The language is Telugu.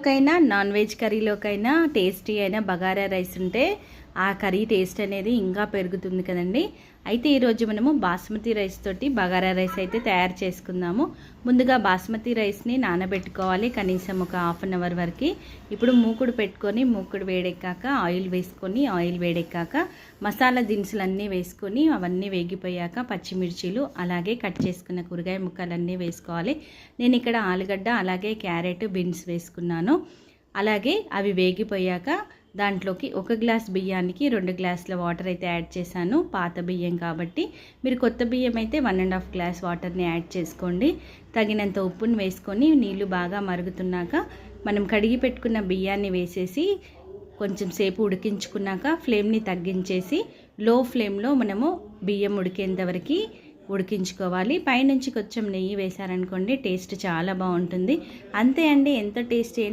కైనా నాన్ వెజ్ కర్రీలోకైనా టేస్టీ అయిన బగారా రైస్ ఉంటే ఆ కర్రీ టేస్ట్ అనేది ఇంకా పెరుగుతుంది కదండి. అయితే ఈరోజు మనము బాస్మతి రైస్ తోటి బగారా రైస్ అయితే తయారు చేసుకుందాము. ముందుగా బాస్మతి రైస్ని నానబెట్టుకోవాలి కనీసం ఒక హాఫ్ అన్ అవర్ వరకు. ఇప్పుడు మూకుడు పెట్టుకొని మూకుడు వేడెక్కాక ఆయిల్ వేసుకొని ఆయిల్ వేడెక్కాక మసాలా దినుసులన్నీ వేసుకొని అవన్నీ వేగిపోయాక పచ్చిమిర్చీలు అలాగే కట్ చేసుకున్న కూరగాయ ముక్కలన్నీ వేసుకోవాలి. నేను ఇక్కడ ఆలుగడ్డ అలాగే క్యారెట్ బీన్స్ వేసుకున్నాను. అలాగే అవి వేగిపోయాక దాంట్లోకి 1 గ్లాస్ బియ్యానికి 2 గ్లాసుల వాటర్ అయితే యాడ్ చేశాను. పాత బియ్యం కాబట్టి మీరు కొత్త బియ్యం అయితే 1.5 గ్లాస్ వాటర్ని యాడ్ చేసుకోండి. తగినంత ఉప్పును వేసుకొని నీళ్లు బాగా మరుగుతున్నాక మనం కడిగి పెట్టుకున్న బియ్యాన్ని వేసేసి కొంచెం సేపు ఉడికించుకున్నాక ఫ్లేమ్ని తగ్గించేసి లో ఫ్లేమ్లో మనము బియ్యం ఉడికేంత వరకు ఉడికించుకోవాలి. పైనుంచి కొంచెం నెయ్యి వేశారనుకోండి టేస్ట్ చాలా బాగుంటుంది. అంతే అండి, ఎంత టేస్టీ అయినా